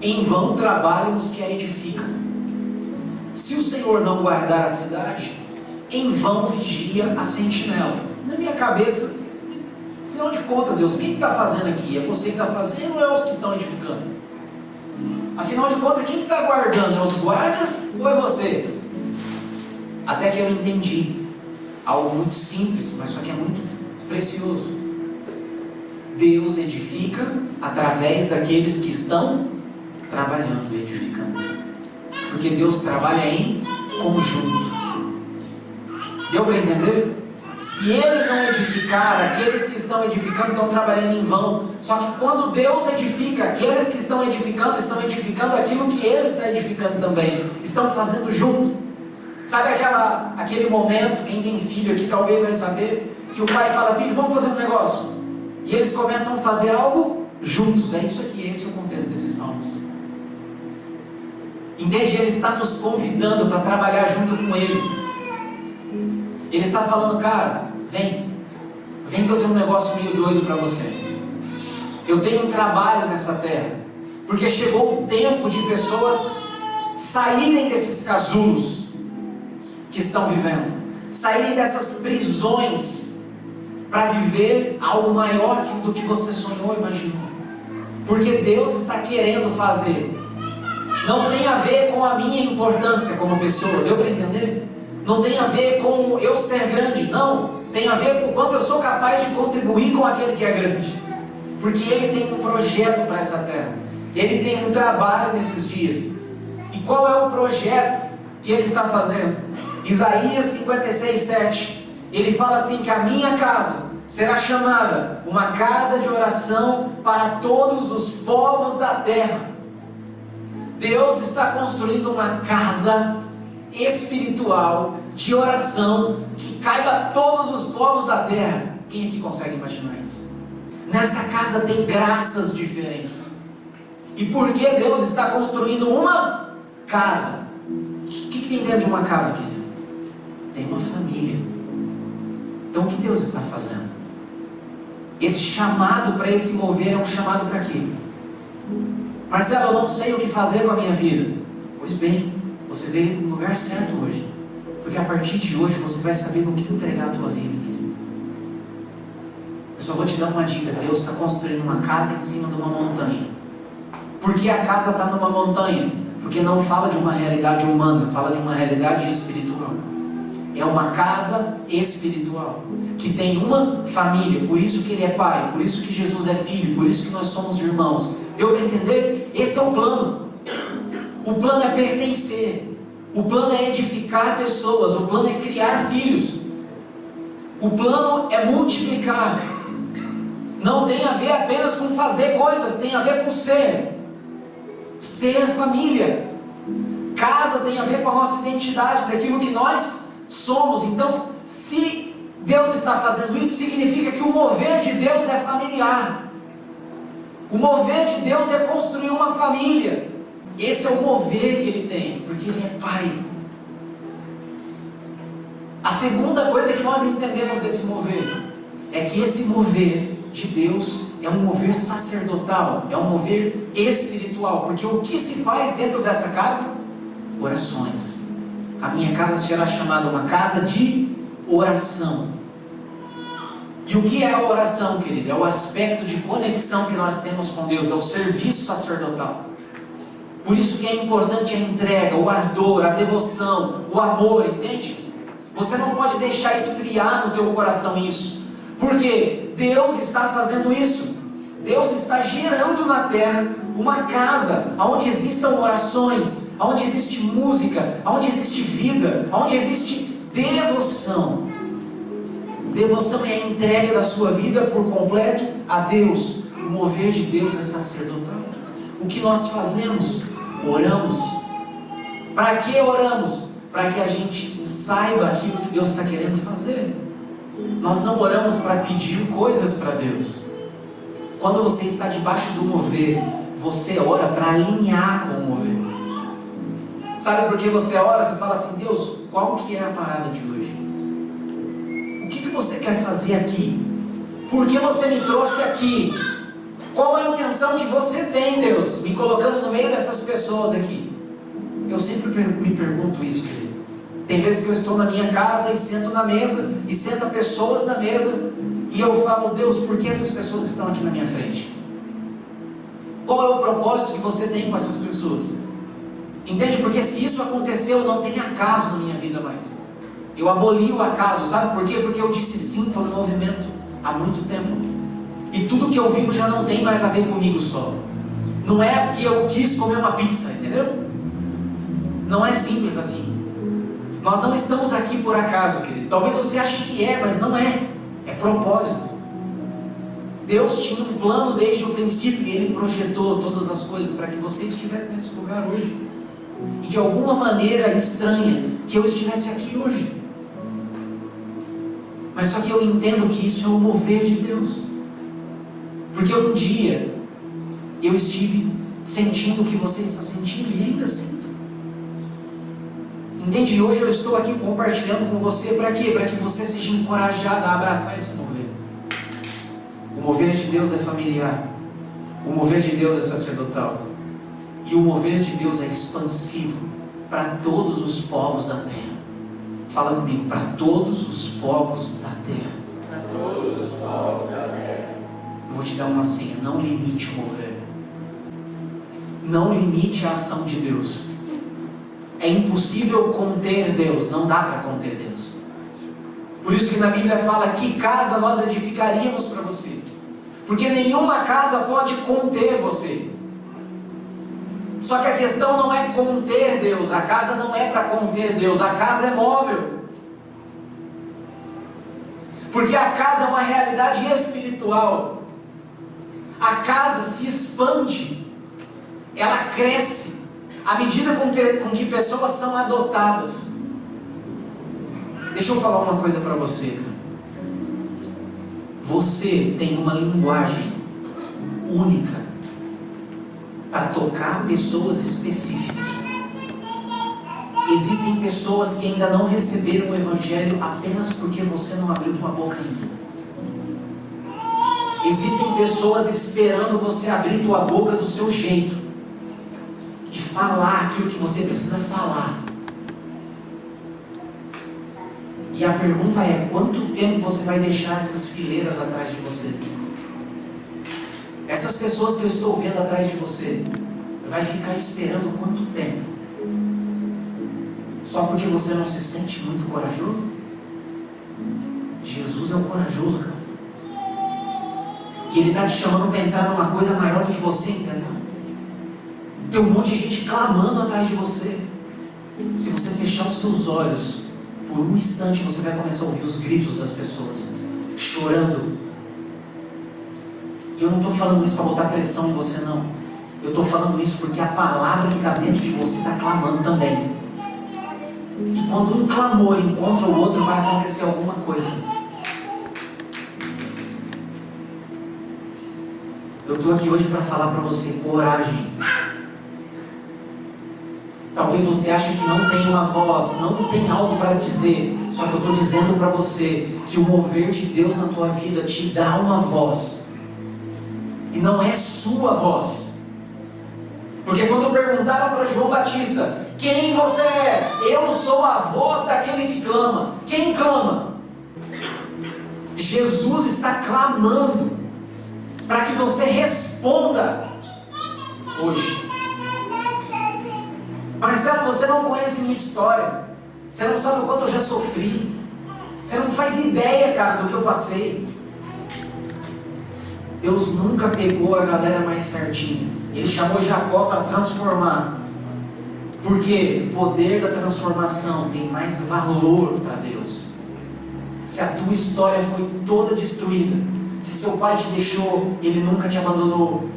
em vão trabalham os que a edificam. Se o Senhor não guardar a cidade, em vão vigia a sentinela. Na minha cabeça, afinal de contas, Deus, quem está fazendo aqui? É você que está fazendo ou é os que estão edificando? Afinal de contas, quem está guardando? É os guardas ou é você? Até que eu entendi algo muito simples, mas só que é muito precioso. Deus edifica através daqueles que estão trabalhando e edificando. Porque Deus trabalha em conjunto. Deu para entender? Se Ele não edificar, aqueles que estão edificando estão trabalhando em vão. Só que quando Deus edifica, aqueles que estão edificando aquilo que Ele está edificando também. Estão fazendo junto. Sabe aquele momento, quem tem filho aqui talvez vai saber, que o pai fala: filho, vamos fazer um negócio. E eles começam a fazer algo juntos. É isso aqui, esse é o contexto desses salmos. Entende? Ele está nos convidando para trabalhar junto com Ele. Ele está falando: cara, vem que eu tenho um negócio meio doido para você. Eu tenho um trabalho nessa terra. Porque chegou o tempo de pessoas saírem desses casulos que estão vivendo, saírem dessas prisões, para viver algo maior do que você sonhou e imaginou. Porque Deus está querendo fazer. Não tem a ver com a minha importância como pessoa. Deu para entender? Não tem a ver com eu ser grande. Não. Tem a ver com o quanto eu sou capaz de contribuir com aquele que é grande. Porque Ele tem um projeto para essa terra. Ele tem um trabalho nesses dias. E qual é o projeto que Ele está fazendo? Isaías 56:7. Ele fala assim: que a minha casa será chamada uma casa de oração para todos os povos da terra. Deus está construindo uma casa espiritual de oração que caiba a todos os povos da terra. Quem aqui consegue imaginar isso? Nessa casa tem graças diferentes. E por que Deus está construindo uma casa? O que tem dentro de uma casa, querido? Tem uma família. Então o que Deus está fazendo? Esse chamado para esse mover é um chamado para quê? Marcelo, eu não sei o que fazer com a minha vida. Pois bem, você veio no lugar certo hoje. Porque a partir de hoje você vai saber no que entregar a tua vida, querido. Eu só vou te dar uma dica. Deus está construindo uma casa em cima de uma montanha. Por que a casa está numa montanha? Porque não fala de uma realidade humana, fala de uma realidade espiritual. É uma casa espiritual, que tem uma família. Por isso que Ele é Pai, por isso que Jesus é Filho, por isso que nós somos irmãos. Deu para entender? Esse é o plano. O plano é pertencer. O plano é edificar pessoas. O plano é criar filhos. O plano é multiplicar. Não tem a ver apenas com fazer coisas, tem a ver com ser. Ser família. Casa tem a ver com a nossa identidade, daquilo que nós somos. Então, se Deus está fazendo isso, significa que o mover de Deus é familiar. O mover de Deus é construir uma família. Esse é o mover que Ele tem, porque Ele é Pai. A segunda coisa que nós entendemos desse mover é que esse mover de Deus é um mover sacerdotal, é um mover espiritual. Porque o que se faz dentro dessa casa? Orações. A minha casa será chamada uma casa de oração. E o que é a oração, querido? É o aspecto de conexão que nós temos com Deus, é o serviço sacerdotal. Por isso que é importante a entrega, o ardor, a devoção, o amor, entende? Você não pode deixar esfriar no teu coração isso, porque Deus está fazendo isso. Deus está gerando na terra uma casa onde existam orações, onde existe música, onde existe vida, onde existe devoção. Devoção é a entrega da sua vida por completo a Deus. O mover de Deus é sacerdotal. O que nós fazemos? Oramos. Para que oramos? Para que a gente saiba aquilo que Deus está querendo fazer. Nós não oramos para pedir coisas para Deus. Quando você está debaixo do mover, você ora para alinhar com o mover. Sabe por que você ora? Você fala assim: Deus, qual que é a parada de hoje? O que você quer fazer aqui? Por que você me trouxe aqui? Qual a intenção que você tem, Deus, me colocando no meio dessas pessoas aqui? Eu sempre me pergunto isso, querido. Tem vezes que eu estou na minha casa e sento na mesa, e senta pessoas na mesa, e eu falo: Deus, por que essas pessoas estão aqui na minha frente? Qual é o propósito que você tem com essas pessoas? Entende? Porque se isso aconteceu, não tem acaso na minha vida mais. Eu aboli o acaso, sabe por quê? Porque eu disse sim para o movimento há muito tempo. E tudo que eu vivo já não tem mais a ver comigo só. Não é porque eu quis comer uma pizza, entendeu? Não é simples assim. Nós não estamos aqui por acaso, querido. Talvez você ache que é, mas não é. É propósito. Deus tinha um plano desde o princípio e Ele projetou todas as coisas para que você estivesse nesse lugar hoje. E de alguma maneira estranha que eu estivesse aqui hoje. Mas só que eu entendo que isso é o mover de Deus. Porque um dia eu estive sentindo o que você está sentindo e ainda sinto. Entende? Hoje eu estou aqui compartilhando com você para quê? Para que você seja encorajado a abraçar esse mover. O mover de Deus é familiar. O mover de Deus é sacerdotal. E o mover de Deus é expansivo para todos os povos da terra. Fala comigo: para todos os povos da terra. Para todos os povos da terra. Eu vou te dar uma senha: não limite o mover. Não limite a ação de Deus. É impossível conter Deus, não dá para conter Deus. Por isso que na Bíblia fala: que casa nós edificaríamos para você? Porque nenhuma casa pode conter você. Só que a questão não é conter Deus. A casa não é para conter Deus. A casa é móvel. Porque a casa é uma realidade espiritual. A casa se expande. Ela cresce à medida com que pessoas são adotadas. Deixa eu falar uma coisa para você. Você tem uma linguagem única para tocar pessoas específicas. Existem pessoas que ainda não receberam o Evangelho apenas porque você não abriu tua boca ainda. Existem pessoas esperando você abrir tua boca do seu jeito e falar aquilo que você precisa falar. E a pergunta é: quanto tempo você vai deixar essas fileiras atrás de você? Essas pessoas que eu estou vendo atrás de você, vai ficar esperando quanto tempo? Só porque você não se sente muito corajoso? Jesus é um corajoso, cara. E Ele está te chamando para entrar numa coisa maior do que você, entendeu? Tem um monte de gente clamando atrás de você. Se você fechar os seus olhos por um instante, você vai começar a ouvir os gritos das pessoas chorando. E eu não estou falando isso para botar pressão em você, não. Eu estou falando isso porque a palavra que está dentro de você está clamando também. E quando um clamor encontra o outro, vai acontecer alguma coisa. Eu estou aqui hoje para falar para você: coragem. Talvez você ache que não tem uma voz, não tem algo para dizer. Só que eu estou dizendo para você que o mover de Deus na tua vida te dá uma voz. E não é sua voz. Porque quando perguntaram para João Batista: quem você é? Eu sou a voz daquele que clama. Quem clama? Jesus está clamando para que você responda hoje. Marcelo, você não conhece minha história. Você não sabe o quanto eu já sofri. Você não faz ideia, cara, do que eu passei. Deus nunca pegou a galera mais certinha. Ele chamou Jacó para transformar. Porque o poder da transformação tem mais valor para Deus. Se a tua história foi toda destruída, Se seu pai te deixou, ele nunca te abandonou.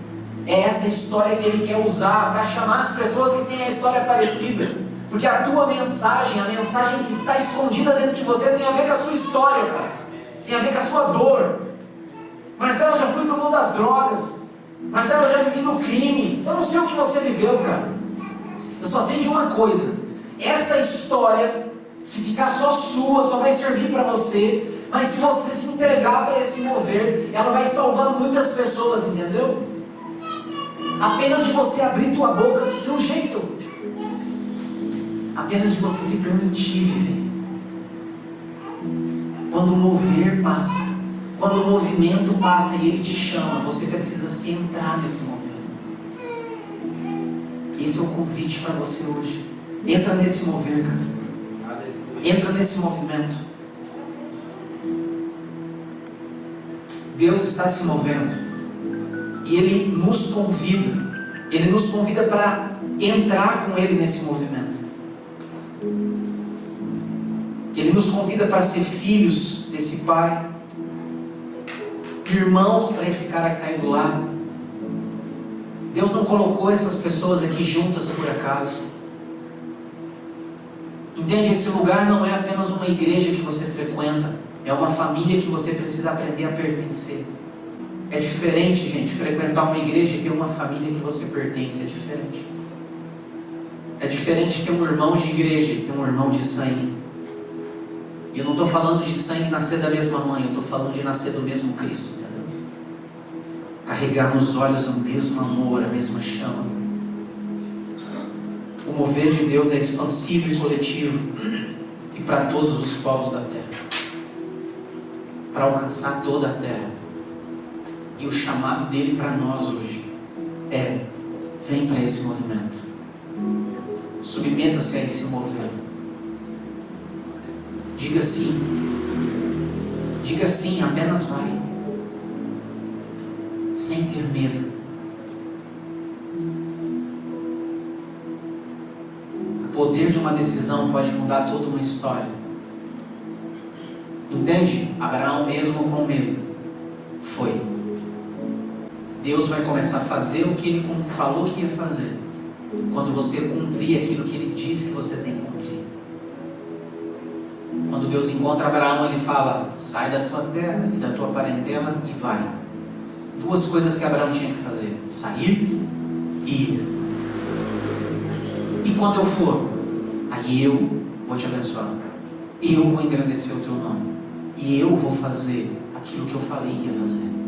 É essa história que ele quer usar para chamar as pessoas que têm a história parecida. Porque a tua mensagem, a mensagem que está escondida dentro de você, tem a ver com a sua história, cara. Tem a ver com a sua dor. Marcelo, eu já fui do mundo das drogas. Marcelo, eu já vivi no crime. Eu não sei o que você viveu, cara. Eu só sei de uma coisa. Essa história, se ficar só sua, só vai servir para você. Mas se você se entregar para esse mover, ela vai salvar muitas pessoas, entendeu? Apenas de você abrir tua boca do seu jeito. Apenas de você se permitir viver. Quando o mover passa, quando o movimento passa e ele te chama, você precisa se entrar nesse mover. Esse é o convite para você hoje. Entra nesse mover, cara. Entra nesse movimento. Deus está se movendo e Ele nos convida para entrar com Ele nesse movimento. Ele nos convida para ser filhos desse Pai, irmãos para esse cara que está aí do lado. Deus não colocou essas pessoas aqui juntas por acaso. Entende? Esse lugar não é apenas uma igreja que você frequenta. É uma família que você precisa aprender a pertencer. É diferente, gente, frequentar uma igreja e ter uma família que você pertence. É diferente. É diferente ter um irmão de igreja e ter um irmão de sangue. E eu não estou falando de sangue nascer da mesma mãe. Eu estou falando de nascer do mesmo Cristo, entendeu? Carregar nos olhos o mesmo amor, a mesma chama. O mover de Deus é expansivo e coletivo. E para todos os povos da terra. Para alcançar toda a terra. E o chamado dele para nós hoje é: vem para esse movimento. Submeta-se a esse mover. Diga sim. Diga sim, apenas vai. Sem ter medo. O poder de uma decisão pode mudar toda uma história. Entende? Abraão, mesmo com medo, foi. Deus vai começar a fazer o que Ele falou que ia fazer, quando você cumprir aquilo que Ele disse que você tem que cumprir. Quando Deus encontra Abraão, Ele fala: sai da tua terra e da tua parentela e vai. Duas coisas que Abraão tinha que fazer: sair e ir. E quando eu for, aí eu vou te abençoar. Eu vou engrandecer o teu nome. E eu vou fazer aquilo que eu falei que ia fazer.